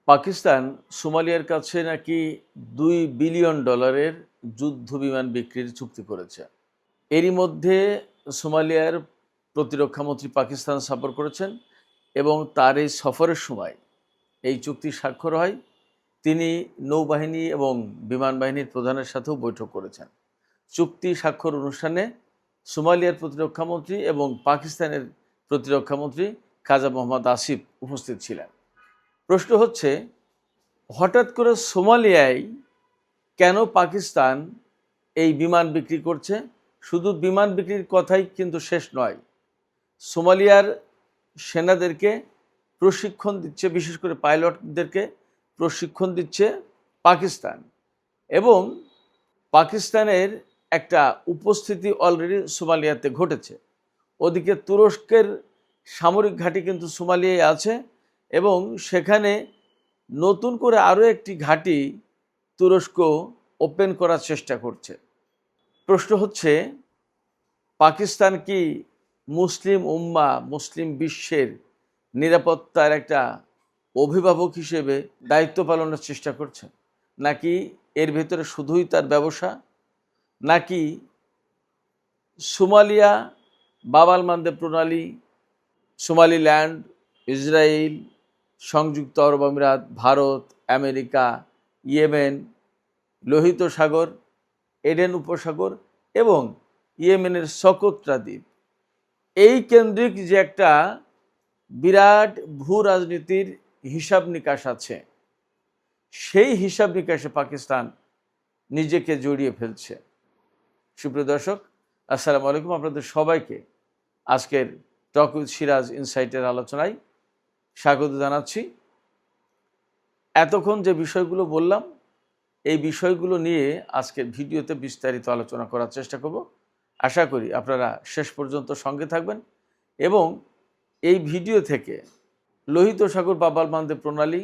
পাকিস্তান সোমালিয়ার কাছে নাকি $2 বিলিয়ন যুদ্ধ বিমান বিক্রির চুক্তি করেছে। এরই মধ্যে সোমালিয়ার প্রতিরক্ষামন্ত্রী পাকিস্তান সফর করেছেন এবং তার এই সফরের সময় এই চুক্তি স্বাক্ষর হয়। তিনি নৌবাহিনী এবং বিমান বাহিনীর প্রধানের সাথেও বৈঠক করেছেন। চুক্তি স্বাক্ষর অনুষ্ঠানে সোমালিয়ার প্রতিরক্ষামন্ত্রী এবং পাকিস্তানের প্রতিরক্ষামন্ত্রী খাজা মোহাম্মদ আসিফ উপস্থিত ছিলেন। প্রশ্ন হচ্ছে, হঠাৎ করে সোমালিয়ায় কেন পাকিস্তান এই বিমান বিক্রি করছে? শুধু বিমান বিক্রির কথাই কিন্তু শেষ নয়, সোমালিয়ার সেনাদেরকে প্রশিক্ষণ দিচ্ছে, বিশেষ করে পাইলটদেরকে প্রশিক্ষণ দিচ্ছে পাকিস্তান। এবং পাকিস্তানের একটা উপস্থিতি অলরেডি সোমালিয়াতে ঘটেছে। ওদিকে তুরস্কের সামরিক ঘাঁটি কিন্তু সোমালিয়ায় আছে এবং সেখানে নতুন করে আরও একটি ঘাঁটি তুরস্ক ওপেন করার চেষ্টা করছে। প্রশ্ন হচ্ছে, পাকিস্তান কি মুসলিম উম্মাহ, মুসলিম বিশ্বের নিরাপত্তার একটা অভিভাবক হিসেবে দায়িত্ব পালনের চেষ্টা করছে, নাকি এর ভেতরে শুধুই তার ব্যবসা, নাকি সোমালিয়া, বাব আল মানদেব প্রণালী, সোমালিল্যান্ড, ইসরায়েল, সংযুক্ত আরব আমিরাত, ভারত, আমেরিকা, ইয়েমেন, লোহিত সাগর, এডেন উপসাগর এবং ইয়েমেনের সকোত্রা দ্বীপ, এই কেন্দ্রিক যে একটা বিরাট ভূ রাজনীতির হিসাব নিকাশ আছে, সেই হিসাব নিকাশে পাকিস্তান নিজেকে জড়িয়ে ফেলছে। সুপ্রিয় দর্শক, আসসালামু আলাইকুম। আপনাদের সবাইকে আজকের টক উইথ সিরাজ ইনসাইটের আলোচনায় স্বাগত জানাচ্ছি। এতক্ষণ যে বিষয়গুলো বললাম, এই বিষয়গুলো নিয়ে আজকের ভিডিওতে বিস্তারিত আলোচনা করার চেষ্টা করব। আশা করি আপনারা শেষ পর্যন্ত সঙ্গে থাকবেন এবং এই ভিডিও থেকে লোহিত সাগর, বাব আল মানদেব প্রণালী,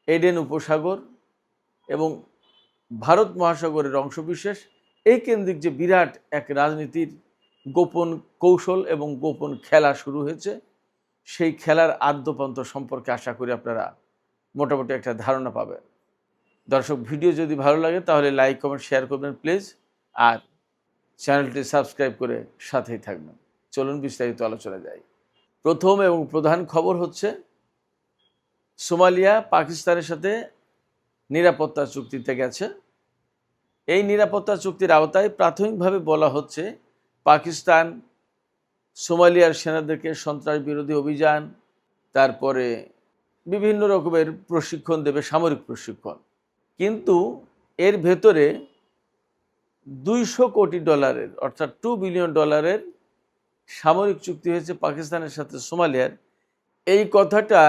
এডেন উপসাগর এবং ভারত মহাসাগরের অংশবিশেষ, এই কেন্দ্রিক যে বিরাট এক রাজনীতির গোপন কৌশল এবং গোপন খেলা শুরু হয়েছে, সেই খেলার আদ্যপান্ত সম্পর্কে আশা করি আপনারা মোটামুটি একটা ধারণা পাবেন। দর্শক, ভিডিও যদি ভালো লাগে তাহলে লাইক, কমেন্ট, শেয়ার করবেন প্লিজ, আর চ্যানেলটি সাবস্ক্রাইব করে সাথেই থাকবেন। চলুন বিস্তারিত আলোচনা যাই। প্রথম এবং প্রধান খবর হচ্ছে, সোমালিয়া পাকিস্তানের সাথে নিরাপত্তা চুক্তিতে গেছে। এই নিরাপত্তা চুক্তির আওতায় প্রাথমিকভাবে বলা হচ্ছে, পাকিস্তান সোমালিয়ার সেনাদেরকে সন্ত্রাস বিরোধী অভিযান, তারপরে বিভিন্ন রকমের প্রশিক্ষণ দেবে, সামরিক প্রশিক্ষণ। কিন্তু এর ভেতরে $200 কোটি অর্থাৎ $2 বিলিয়ন সামরিক চুক্তি হয়েছে পাকিস্তানের সাথে সোমালিয়ার। এই কথাটা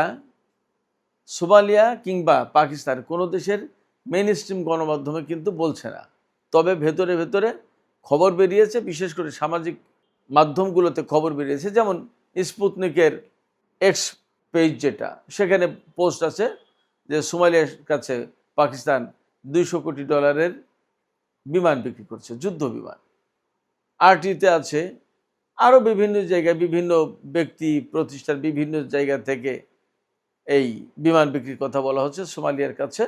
সোমালিয়া কিংবা পাকিস্তান কোনো দেশের মেইন স্ট্রিম গণমাধ্যমে কিন্তু বলছে না, তবে ভেতরে ভেতরে খবর বেরিয়েছে, বিশেষ করে সামাজিক মাধ্যমগুলোতে খবর বেরিয়েছে। যেমন স্পুতনিকের এক্স পেজ, যেটা সেখানে পোস্ট আছে যে সোমালিয়ার কাছে পাকিস্তান $200 কোটি বিমান বিক্রি করছে, যুদ্ধ বিমান। আরটিতে আছে, আরও বিভিন্ন জায়গায় বিভিন্ন ব্যক্তি প্রতিষ্ঠান বিভিন্ন জায়গা থেকে এই বিমান বিক্রির কথা বলা হচ্ছে। সোমালিয়ার কাছে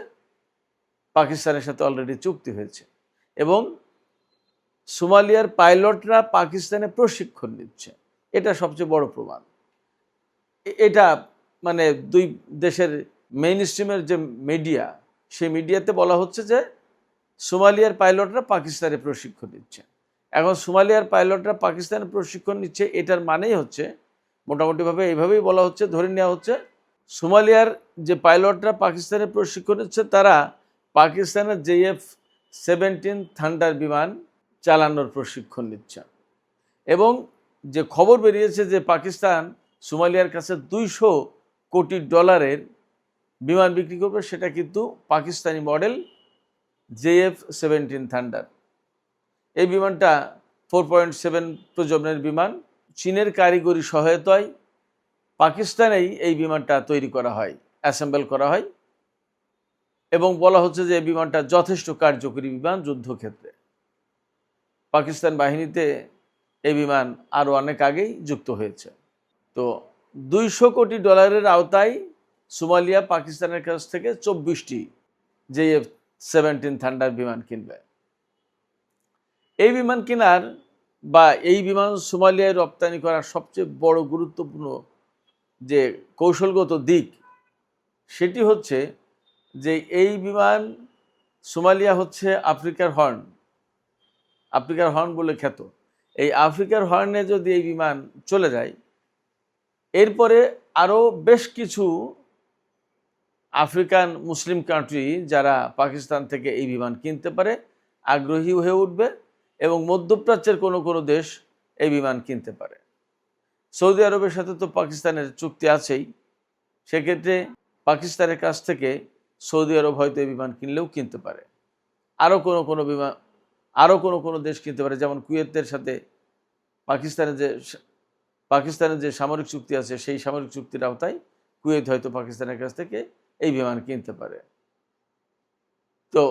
পাকিস্তানের সাথে অলরেডি চুক্তি হয়েছে এবং সোমালিয়ার পাইলটরা পাকিস্তানে প্রশিক্ষণ নিচ্ছে। এটা সবচেয়ে বড় প্রমাণ। এটা মানে দুই দেশের মেইন স্ট্রিমের যে মিডিয়া, সেই মিডিয়াতে বলা হচ্ছে যে সোমালিয়ার পাইলটরা পাকিস্তানে প্রশিক্ষণ নিচ্ছে। এখন সোমালিয়ার পাইলটরা পাকিস্তানে প্রশিক্ষণ নিচ্ছে, এটার মানেই হচ্ছে মোটামুটিভাবে এইভাবেই বলা হচ্ছে, ধরে নেওয়া হচ্ছে সোমালিয়ার যে পাইলটরা পাকিস্তানে প্রশিক্ষণ নিচ্ছে তারা পাকিস্তানের JF-17 থান্ডার বিমান চালানোর প্রশিক্ষণ নিচ্ছে। এবং যে খবর বেরিয়েছে যে পাকিস্তান সোমালিয়ার কাছে $200 কোটি বিমান বিক্রি করবে, সেটা কিন্তু পাকিস্তানি মডেল JF-17 থান্ডার। এই বিমানটা 4.7 প্রজন্মের বিমান। চীনের কারিগরি সহায়তায় পাকিস্তানেই এই বিমানটা তৈরি করা হয়, অ্যাসেম্বল করা হয় এবং বলা হচ্ছে যে এই বিমানটা যথেষ্ট কার্যকরী বিমান যুদ্ধক্ষেত্রে। পাকিস্তান বাহিনীতে এই বিমান আরও অনেক আগেই যুক্ত হয়েছে। তো $200 কোটি আওতায় সোমালিয়া পাকিস্তানের কাছ থেকে 24টি JF-17 থান্ডার বিমান কিনবে। এই বিমান কেনার বা এই বিমান সোমালিয়ায় রপ্তানি করার সবচেয়ে বড় গুরুত্বপূর্ণ যে কৌশলগত দিক সেটি হচ্ছে যে এই বিমান, সোমালিয়া হচ্ছে আফ্রিকার হর্ন বলে খ্যাত। এই আফ্রিকার হর্নে যদি এই বিমান চলে যায়, এরপরে আরও বেশ কিছু আফ্রিকান মুসলিম কান্ট্রি যারা পাকিস্তান থেকে এই বিমান কিনতে পারে আগ্রহী হয়ে উঠবে এবং মধ্যপ্রাচ্যের কোনো কোনো দেশ এই বিমান কিনতে পারে। সৌদি আরবের সাথে তো পাকিস্তানের চুক্তি আছেই, সেক্ষেত্রে পাকিস্তানের কাছ থেকে সৌদি আরব হয়তো এই বিমান কিনলেও কিনতে পারে। আরও কোনো কোনো দেশ কিনতে পারে, যেমন কুয়েতের সাথে পাকিস্তানের যে সামরিক চুক্তি আছে সেই সামরিক চুক্তির আওতায় কুয়েত হয়তো পাকিস্তানের কাছ থেকে এই বিমান কিনতে পারে। তো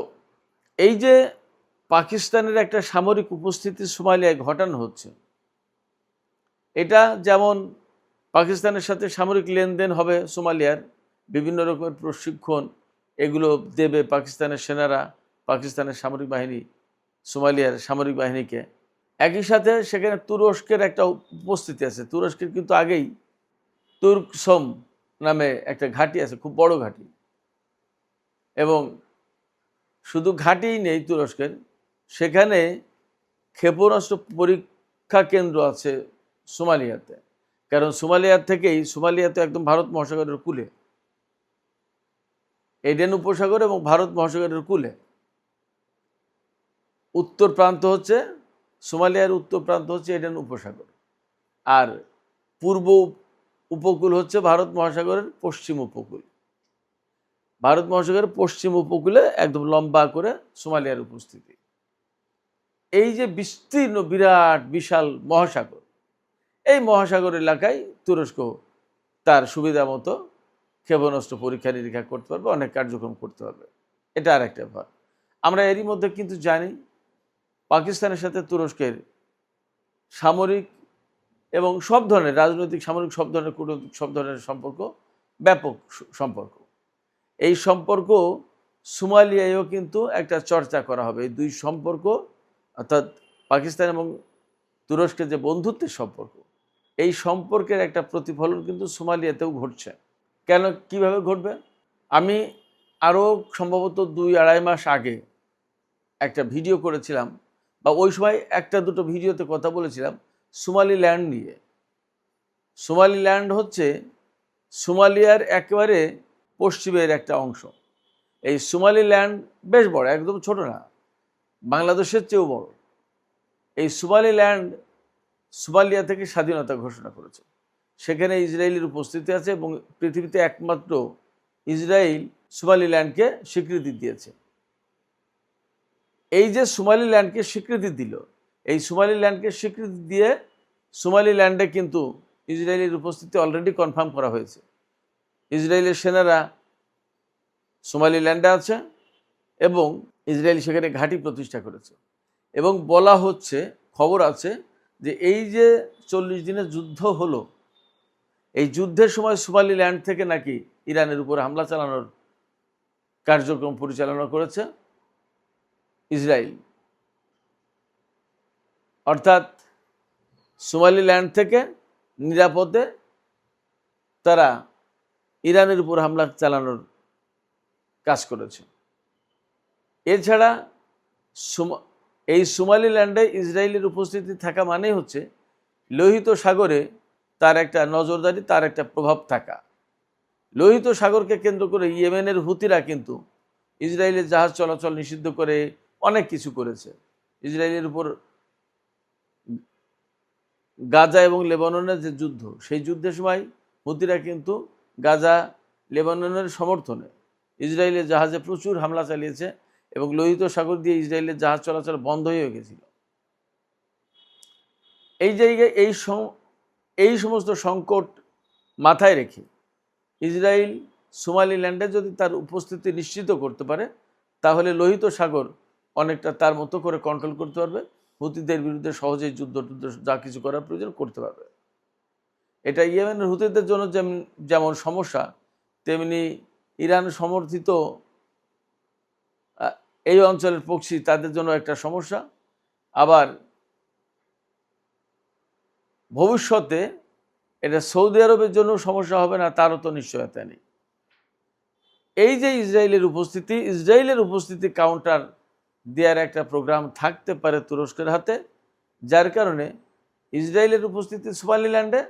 এই যে পাকিস্তানের একটা সামরিক উপস্থিতি সোমালিয়ায় ঘটানো হচ্ছে, এটা যেমন পাকিস্তানের সাথে সামরিক লেনদেন হবে, সোমালিয়ার বিভিন্ন রকমের প্রশিক্ষণ এগুলো দেবে পাকিস্তানের সেনারা, পাকিস্তানের সামরিক বাহিনী সোমালিয়ার সামরিক বাহিনীকে। একই সাথে সেখানে তুরস্কের একটা উপস্থিতি আছে। তুরস্কের কিন্তু আগেই তুর্কসম নামে একটা ঘাঁটি আছে, খুব বড় ঘাঁটি, এবং শুধু ঘাঁটিই নেই তুরস্কের, সেখানে ক্ষেপণাস্ত্র পরীক্ষা কেন্দ্র আছে সোমালিয়াতে। কারণ সোমালিয়া তো একদম ভারত মহাসাগরের কূলে, এডেন উপসাগর এবং ভারত মহাসাগরের কূলে। উত্তর প্রান্ত হচ্ছে সোমালিয়ার উত্তর প্রান্ত হচ্ছে এডেন উপসাগর, আর পূর্ব উপকূল হচ্ছে ভারত মহাসাগরের পশ্চিম উপকূল। ভারত মহাসাগরের পশ্চিম উপকূলে একদম লম্বা করে সোমালিয়ার উপস্থিতি। এই যে বিস্তীর্ণ বিরাট বিশাল মহাসাগর, এই মহাসাগর এলাকায় তুরস্ক তার সুবিধা মতো ক্ষেপণাস্ত্র পরীক্ষা নিরীক্ষা করতে পারবে, অনেক কার্যক্রম করতে পারবে। এটা আর একটা ব্যাপার। আমরা এরই মধ্যে কিন্তু জানি পাকিস্তানের সাথে তুরস্কের সামরিক এবং সব ধরনের রাজনৈতিক, সামরিক, সব ধরনের কূটনৈতিক, সব ধরনের সম্পর্ক, ব্যাপক সম্পর্ক। এই সম্পর্ক সোমালিয়ায়ও কিন্তু একটা চর্চা করা হবে। এই দুই সম্পর্ক, অর্থাৎ পাকিস্তান এবং তুরস্কের যে বন্ধুত্বের সম্পর্ক, এই সম্পর্কের একটা প্রতিফলন কিন্তু সোমালিয়াতেও ঘটছে। কেন, কিভাবে ঘটবে? আমি আরও সম্ভবত 2-2.5 মাস আগে একটা ভিডিও করেছিলাম, বা ওই সময় একটা দুটো ভিডিওতে কথা বলেছিলাম সোমালিল্যান্ড নিয়ে। সোমালিল্যান্ড হচ্ছে সোমালিয়ার একেবারে পশ্চিমের একটা অংশ। এই সোমালিল্যান্ড বেশ বড়, একদম ছোট না, বাংলাদেশের চেয়েও বড়। এই সোমালিল্যান্ড সোমালিয়া থেকে স্বাধীনতা ঘোষণা করেছে। সেখানে ইসরায়েলের উপস্থিতি আছে এবং পৃথিবীতে একমাত্র ইসরায়েল সোমালিল্যান্ডকে স্বীকৃতি দিয়েছে। এই যে সোমালিল্যান্ডকে স্বীকৃতি দিল, এই সোমালিল্যান্ডকে স্বীকৃতি দিয়ে সোমালিল্যান্ডে কিন্তু ইসরায়েলের উপস্থিতি অলরেডি কনফার্ম করা হয়েছে। ইসরায়েলের সেনারা সোমালিল্যান্ডে আছে এবং ইসরায়েল সেখানে ঘাঁটি প্রতিষ্ঠা করেছে। এবং বলা হচ্ছে, খবর আছে যে এই যে 40 দিনের যুদ্ধ হলো, এই যুদ্ধের সময় সোমালিল্যান্ড থেকে নাকি ইরানের উপর হামলা চালানোর কার্যক্রম পরিচালনা করেছে ইসরায়েল। অর্থাৎ সোমালিল্যান্ড থেকে নিরাপদে তারা ইরানের উপর হামলা চালানোর কাজ করেছে। এছাড়া এই সোমালিল্যান্ডে ইসরায়েলের উপস্থিতি থাকা মানেই হচ্ছে লোহিত সাগরে তার একটা নজরদারি, তার একটা প্রভাব থাকা। লোহিত সাগরকে কেন্দ্র করে ইয়েমেনের হুতিরা কিন্তু ইসরায়েলের জাহাজ চলাচল নিষিদ্ধ করে অনেক কিছু করেছে। ইসরায়েলের উপর গাজা এবং লেবাননের যে যুদ্ধ, সেই যুদ্ধের সময় হুতিরা কিন্তু গাজা, লেবাননের সমর্থনে ইসরায়েলের জাহাজে প্রচুর হামলা চালিয়েছে এবং লোহিত সাগর দিয়ে ইসরায়েলের জাহাজ চলাচল বন্ধ হয়ে গেছিল। এই জায়গায় এই সমস্ত সংকট মাথায় রেখে ইসরায়েল সোমালিল্যান্ডে যদি তার উপস্থিতি নিশ্চিত করতে পারে, তাহলে লোহিত সাগর অনেকটা তার মতো করে কন্ট্রোল করতে পারবে, হুতিদের বিরুদ্ধে সহজেই যুদ্ধ যা কিছু করার প্রয়োজন করতে পারবে। এটা ইয়েমেনের হুতিদের জন্য যেমন সমস্যা, তেমনি ইরান সমর্থিত এই অঞ্চলের প্রক্সি তাদের জন্য একটা সমস্যা। আবার ভবিষ্যতে এটা সৌদি আরবের জন্য সমস্যা হবে না তারও তো নিশ্চয়তা নেই। এই যে ইসরায়েলের উপস্থিতি কাউন্টার দেওয়ার একটা প্রোগ্রাম থাকতে পারে তুরস্কের হাতে, যার কারণে ইসরায়েলের উপস্থিতি সোমালিল্যান্ডে,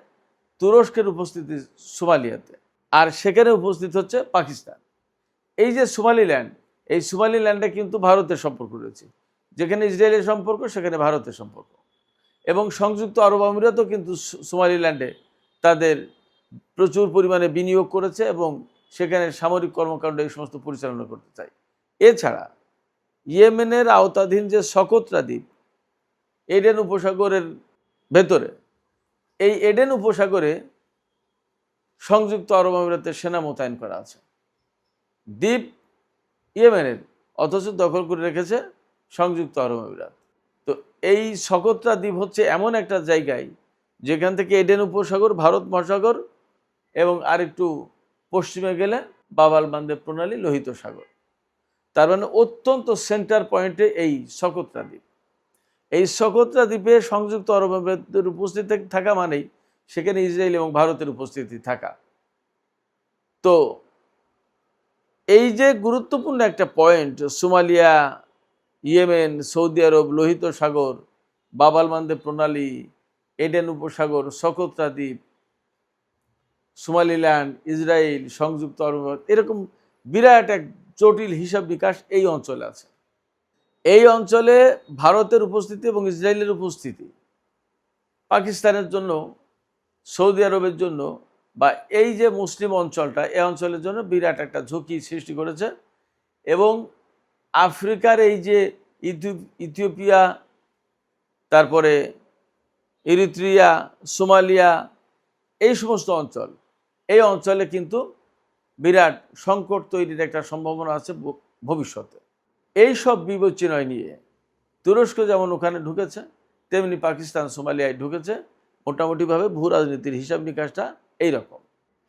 তুরস্কের উপস্থিতি সোমালিয়াতে, আর সেখানে উপস্থিত হচ্ছে পাকিস্তান। এই যে সোমালিল্যান্ড, এই সোমালিল্যান্ডে কিন্তু ভারতের সম্পর্ক রয়েছে, যেখানে ইসরায়েলের সম্পর্ক সেখানে ভারতের সম্পর্ক। এবং সংযুক্ত আরব আমিরাতও কিন্তু সোমালিল্যান্ডে তাদের প্রচুর পরিমাণে বিনিয়োগ করেছে এবং সেখানে সামরিক কর্মকাণ্ড এই সমস্ত পরিচালনা করতে চায়। এছাড়া ইয়েমেনের আওতাধীন যে সকোত্রা দ্বীপ, এডেন উপসাগরের ভেতরে, এই এডেন উপসাগরে সংযুক্ত আরব আমিরাতের সেনা মোতায়েন করা আছে। দ্বীপ ইয়েমেনের, অথচ দখল করে রেখেছে সংযুক্ত আরব আমিরাত। তো এই সকোত্রা দ্বীপ হচ্ছে এমন একটা জায়গায় যেখান থেকে এডেন উপসাগর, ভারত মহাসাগর এবং আরেকটু পশ্চিমে গেলে বাব আল মানদেব প্রণালী, লোহিত সাগর। তার মানে অত্যন্ত সেন্টার পয়েন্টে এই সকোত্রা দ্বীপ। এই সকোত্রা দ্বীপে সংযুক্ত আরব আমিরাতের উপস্থিতি থাকা মানেই সেখানে ইসরায়েল এবং ভারতের উপস্থিতি থাকা। তো এই যে গুরুত্বপূর্ণ একটা পয়েন্ট, সোমালিয়া, ইয়েমেন, সৌদি আরব, লোহিত সাগর, বাব আল মানদেব প্রণালী, এডেন উপসাগর, সকোত্রা দ্বীপ, সোমালিল্যান্ড, ইসরায়েল, সংযুক্ত আরব আমিরাত, এরকম বিরাট এক জটিল হিসাব বিকাশ এই অঞ্চলে আছে। এই অঞ্চলে ভারতের উপস্থিতি এবং ইসরায়েলের উপস্থিতি পাকিস্তানের জন্য, সৌদি আরবের জন্য বা এই যে মুসলিম অঞ্চলটা, এই অঞ্চলের জন্য বিরাট একটা ঝুঁকি সৃষ্টি করেছে। এবং আফ্রিকার এই যে ইথিওপিয়া, তারপরে ইরিত্রিয়া, সোমালিয়া, এই সমস্ত অঞ্চল, এই অঞ্চলে কিন্তু বিরাট সংকট তৈরির একটা সম্ভাবনা আছে ভবিষ্যতে। এই সব বিবেচনায় নিয়ে তুরস্ক যেমন ওখানে ঢুকেছে, তেমনি পাকিস্তান সোমালিয়ায় ঢুকেছে। মোটামুটিভাবে ভূ রাজনীতির হিসাব নিকাশটা এইরকম।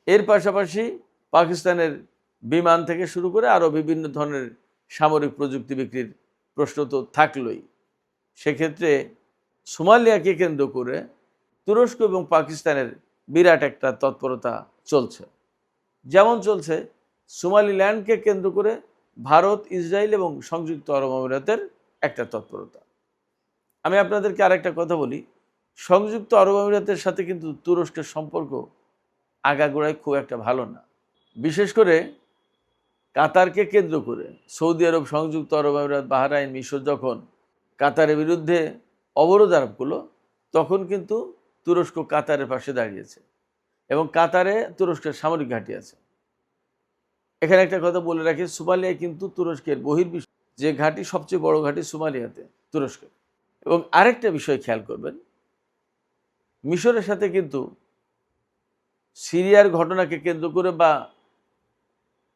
এর পাশাপাশি পাকিস্তানের বিমান থেকে শুরু করে আরও বিভিন্ন ধরনের সামরিক প্রযুক্তি বিক্রির প্রশ্ন তো থাকলই। সেক্ষেত্রে সোমালিয়াকে কেন্দ্র করে তুরস্ক এবং পাকিস্তানের বিরাট একটা তৎপরতা চলছে। যেমন চলছে সোমালিল্যান্ডকে কেন্দ্র করে ভারত, ইসরায়েল এবং সংযুক্ত আরব আমিরাতের একটা তৎপরতা। আমি আপনাদেরকে আরেকটা কথা বলি, সংযুক্ত আরব আমিরাতের সাথে কিন্তু তুরস্কের সম্পর্ক আগাগোড়ায় খুব একটা ভালো না। বিশেষ করে কাতারকে কেন্দ্র করে সৌদি আরব, সংযুক্ত আরব আমিরাত, বাহরাইন, মিশর যখন কাতারের বিরুদ্ধে অবরোধ আরোপ করলো, তখন কিন্তু তুরস্ক কাতারের পাশে দাঁড়িয়েছে এবং কাতারে তুরস্কের সামরিক ঘাঁটি আছে। এখানে একটা কথা বলে রাখি, সোমালিয়ায় কিন্তু তুরস্কের বহির্বিশ্ব যে ঘাঁটি, সবচেয়ে বড় ঘাঁটি সোমালিয়াতে তুরস্কের। এবং আরেকটা বিষয় খেয়াল করবেন, মিশরের সাথে কিন্তু সিরিয়ার ঘটনাকে কেন্দ্র করে বা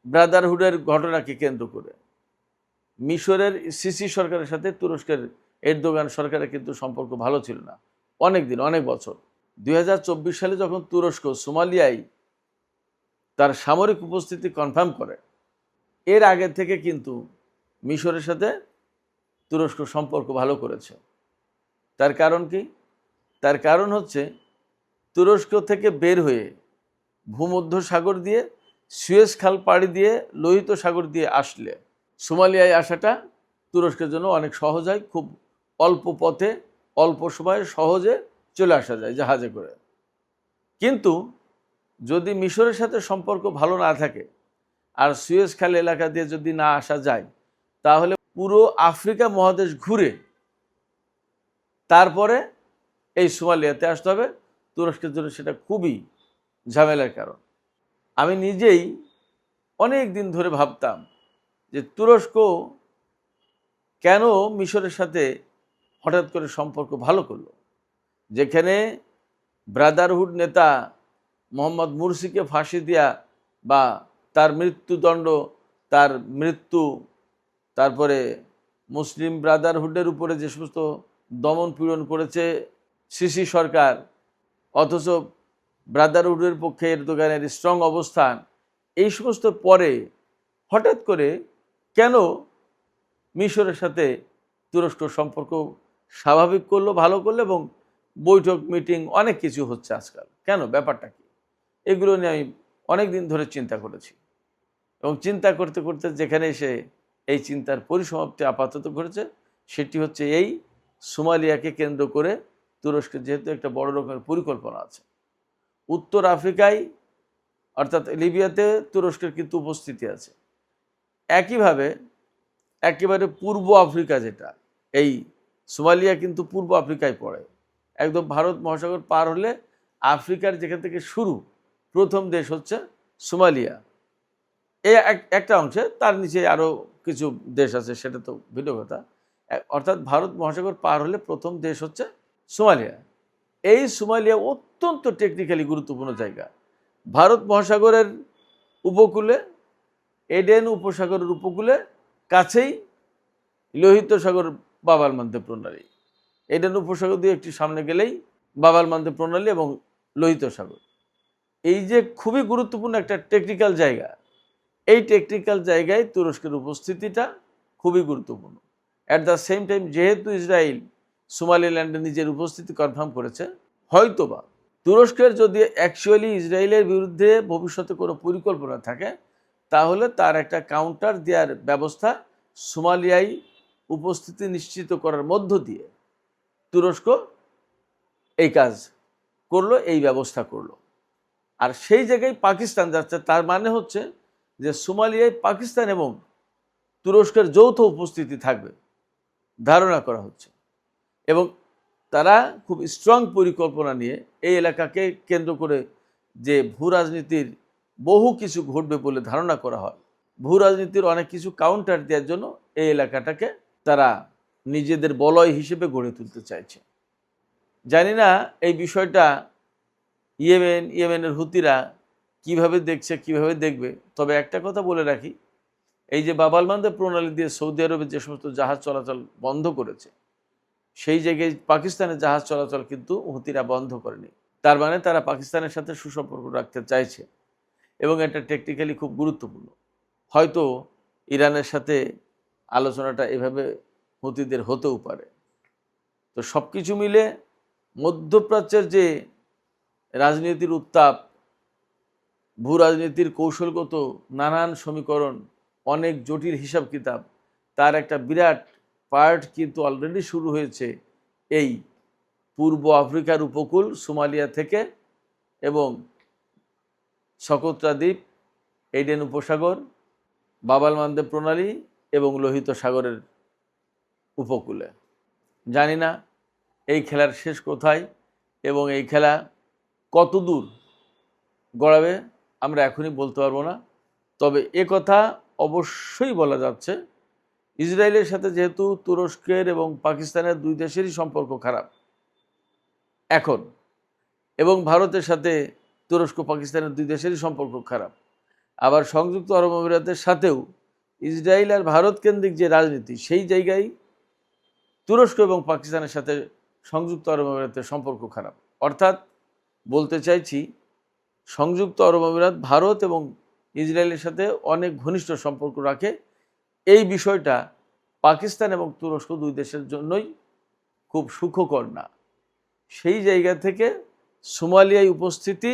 ব্রাদারহুডের ঘটনাকে কেন্দ্র করে মিশরের সিসি সরকারের সাথে তুরস্কের এরদোগান সরকারের কিন্তু সম্পর্ক ভালো ছিল না অনেক দিন, অনেক বছর। 2024 সালে যখন তুরস্ক সোমালিয়ায় তার সামরিক উপস্থিতি কনফার্ম করে, এর আগে থেকে কিন্তু মিশরের সাথে তুরস্ক সম্পর্ক ভালো করেছে। তার কারণ কি? তার কারণ হচ্ছে তুরস্ক থেকে বের হয়ে ভূমধ্য সাগর দিয়ে, সুয়েজ খাল পাড়ি দিয়ে, লোহিত সাগর দিয়ে আসলে সোমালিয়ায় আসাটা তুরস্কের জন্য অনেক সহজ হয়। খুব অল্প পথে, অল্প সময়ে সহজে চলে আসা যায় জাহাজে করে। কিন্তু যদি মিশরের সাথে সম্পর্ক ভালো না থাকে আর সুয়েজ খাল এলাকা দিয়ে যদি না আসা যায়, তাহলে পুরো আফ্রিকা মহাদেশ ঘুরে তারপরে এই সোমালিয়াতে আসতে হবে। তুরস্কের জন্য সেটা খুবই ঝামেলার কারণ। আমি নিজেই অনেক দিন ধরে ভাবতাম যে তুরস্ক কেন মিশরের সাথে হঠাৎ করে সম্পর্ক ভালো করলো, যেখানে ব্রাদারহুড নেতা মোহাম্মদ মুরসিকে ফাঁসি দেয়া বা তার মৃত্যুদণ্ড, তার মৃত্যু, তারপরে মুসলিম ব্রাদারহুডের উপরে যে সমস্ত দমন পীড়ন করেছে সিসি সরকার, অথচ ব্রাদারহুডের পক্ষে এরদোগানের স্ট্রং অবস্থান, এই সমস্ত পরে হঠাৎ করে কেন মিশরের সাথে তুরস্ক সম্পর্ক স্বাভাবিক করলো, ভালো করলো, এবং বৈঠক মিটিং অনেক কিছু হচ্ছে আজকাল, কেন, ব্যাপারটা কি? এগুলো নিয়ে আমি অনেক দিন ধরে চিন্তা করেছি, এবং চিন্তা করতে করতে যেখানে এসে এই চিন্তার পরিসমাপ্তি আপাতত ঘটেছে, সেটি হচ্ছে এই সোমালিয়াকে কেন্দ্র করে তুরস্কের যেহেতু একটা বড় রকমের পরিকল্পনা আছে। উত্তর আফ্রিকায় অর্থাৎ লিবিয়াতে তুরস্কের কিন্তু উপস্থিতি আছে। একইভাবে একেবারে পূর্ব আফ্রিকা, যেটা এই সোমালিয়া কিন্তু পূর্ব আফ্রিকায় পড়ে, একদম ভারত মহাসাগর পার হলে আফ্রিকার যেখান থেকে শুরু প্রথম দেশ হচ্ছে সোমালিয়া। এই একটা অংশে, তার নিচে আরও কিছু দেশ আছে, সেটা তো ভিন্ন কথা। অর্থাৎ ভারত মহাসাগর পার হলে প্রথম দেশ হচ্ছে সোমালিয়া। এই সোমালিয়া অত্যন্ত টেকনিক্যালি গুরুত্বপূর্ণ জায়গা। ভারত মহাসাগরের উপকূলে, এডেন উপসাগরের উপকূলে কাছেই লোহিত সাগর বাব আল মান্দeb প্রণালী। এডেন উপসাগর দিয়ে একটু সামনে গেলেই বাব আল মান্দeb প্রণালী এবং লোহিত সাগর। এই যে খুবই গুরুত্বপূর্ণ একটা টেকনিক্যাল জায়গা, এই টেকনিক্যাল জায়গায় তুরস্কের উপস্থিতিটা খুবই গুরুত্বপূর্ণ। অ্যাট দ্য সেম টাইম যেহেতু ইসরায়েল সোমালিল্যান্ডে নিজের উপস্থিতি কনফার্ম করেছে, হয়তোবা তুরস্কের যদি অ্যাকচুয়ালি ইসরায়েলের বিরুদ্ধে ভবিষ্যতে কোনো পরিকল্পনা থাকে, তাহলে তার একটা কাউন্টার দেওয়ার ব্যবস্থা সোমালিয়ায় উপস্থিতি নিশ্চিত করার মধ্য দিয়ে তুরস্ক এই কাজ করলো, এই ব্যবস্থা করলো। আর সেই জায়গায় পাকিস্তান যাচ্ছে, তার মানে হচ্ছে যে সোমালিয়ায় পাকিস্তান এবং তুরস্কের যৌথ উপস্থিতি থাকবে ধারণা করা হচ্ছে, এবং তারা খুব স্ট্রং পরিকল্পনা নিয়ে এই এলাকাকে কেন্দ্র করে যে ভূ রাজনীতির বহু কিছু ঘটবে বলে ধারণা করা হয়, ভূ রাজনীতির অনেক কিছু কাউন্টার দেওয়ার জন্য এই এলাকাটাকে তারা নিজেদের বলয় হিসেবে গড়ে তুলতে চাইছে। জানি না এই বিষয়টা ইয়েমেনের হুতিরা কিভাবে দেখছে, কিভাবে দেখবে। তবে একটা কথা বলে রাখি, এই যে বাব আল মান্দeb প্রণালী দিয়ে সৌদি আরবে যে সমস্ত জাহাজ চলাচল বন্ধ করেছে, সেই জায়গায় পাকিস্তানের জাহাজ চলাচল কিন্তু হুতিরা বন্ধ করেনি। তার মানে তারা পাকিস্তানের সাথে সুসম্পর্ক রাখতে চাইছে, এবং এটা টেকনিক্যালি খুব গুরুত্বপূর্ণ। হয়তো ইরানের সাথে আলোচনাটা এভাবে হুতিদের হতেও পারে। তো সব কিছু মিলে মধ্যপ্রাচ্যের যে রাজনীতির উত্তাপ, ভূ রাজনীতির কৌশলগত নানান সমীকরণ, অনেক জটিল হিসাব কিতাব, তার একটা বিরাট পার্ট কিন্তু অলরেডি শুরু হয়েছে এই পূর্ব আফ্রিকার উপকূল সোমালিয়া থেকে, এবং সকোত্রা দ্বীপ, এডেন উপসাগর, বাব আল মান্দeb প্রণালী এবং লোহিত সাগরের উপকূলে। জানি না এই খেলার শেষ কোথায় এবং এই খেলা কত দূর গড়াবে আমরা এখনই বলতে পারবো না। তবে কথা অবশ্যই বলা যাচ্ছে, ইসরায়েলের সাথে যেহেতু তুরস্কের এবং পাকিস্তানের দুই দেশেরই সম্পর্ক খারাপ এখন, এবং ভারতের সাথে তুরস্ক পাকিস্তানের দুই দেশেরই সম্পর্ক খারাপ, আবার সংযুক্ত আরব আমিরাতের সাথেও ইসরায়েল আর ভারত কেন্দ্রিক যে রাজনীতি, সেই জায়গায় তুরস্ক এবং পাকিস্তানের সাথে সংযুক্ত আরব আমিরাতের সম্পর্ক খারাপ। অর্থাৎ বলতে চাইছি, সংযুক্ত আরব আমিরাত ভারত এবং ইসরায়েলের সাথে অনেক ঘনিষ্ঠ সম্পর্ক রাখে। এই বিষয়টা পাকিস্তান এবং তুরস্ক দুই দেশের জন্যই খুব সুখকর না। সেই জায়গা থেকে সোমালিয়ায় উপস্থিতি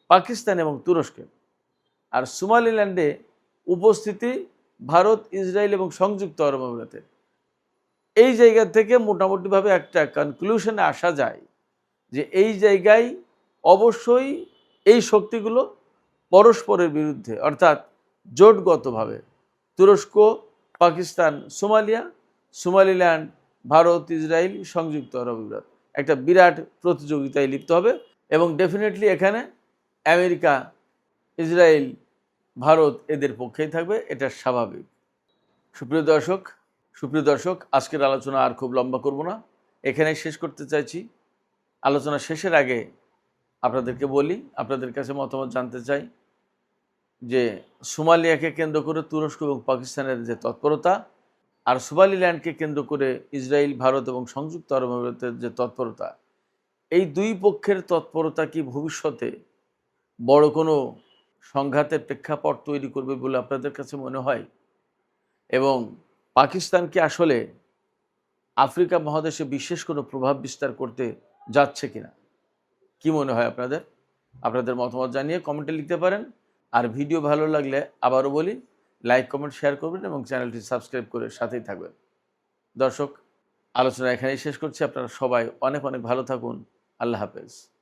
পাকিস্তান এবং তুরস্কের, আর সোমালিল্যান্ডে উপস্থিতি ভারত, ইসরায়েল এবং সংযুক্ত আরব আমিরাতের, এই জায়গা থেকে মোটামুটিভাবে একটা কনক্লুশনে আসা যায় যে এই জায়গায় অবশ্যই এই শক্তিগুলো পরস্পরের বিরুদ্ধে, অর্থাৎ জোটগতভাবে তুরস্ক, Pakistan, Somalia, Somaliland, Bharat, Israel, সংযুক্ত আরব আমিরাত একটা বিরাট প্রতিযোগিতায় লিপ্ত হবে, এবং ডেফিনেটলি এখানে আমেরিকা, ইসরায়েল, ভারত এদের পক্ষেই থাকবে, এটা স্বাভাবিক। সুপ্রিয় দর্শক, আজকের আলোচনা আর খুব লম্বা করব না, এখানেই শেষ করতে চাইছি। আলোচনা শেষের আগে আপনাদেরকে বলি, আপনাদের কাছে মতামত জানতে চাই যে সোমালিয়াকে কেন্দ্র করে তুরস্ক এবং পাকিস্তানের যে তৎপরতা, আর সোমালিল্যান্ডকে কেন্দ্র করে ইসরায়েল, ভারত এবং সংযুক্ত আরব আমিরাতের যে তৎপরতা, এই দুই পক্ষের তৎপরতা কি ভবিষ্যতে বড় কোনো সংঘাতের প্রেক্ষাপট তৈরি করবে বলে আপনাদের কাছে মনে হয়? এবং পাকিস্তান কি আসলে আফ্রিকা মহাদেশে বিশেষ কোনো প্রভাব বিস্তার করতে যাচ্ছে কিনা? কি মনে হয় আপনাদের? আপনাদের মতামত জানিয়ে কমেন্টে লিখতে পারেন। আর ভিডিও ভালো লাগলে আবারও বলি, লাইক, কমেন্ট, শেয়ার করবেন এবং চ্যানেলটি সাবস্ক্রাইব করে সাথেই থাকবেন। দর্শক, আলোচনা এখানেই শেষ করছি। আপনারা সবাই অনেক অনেক ভালো থাকুন। আল্লাহ হাফেজ।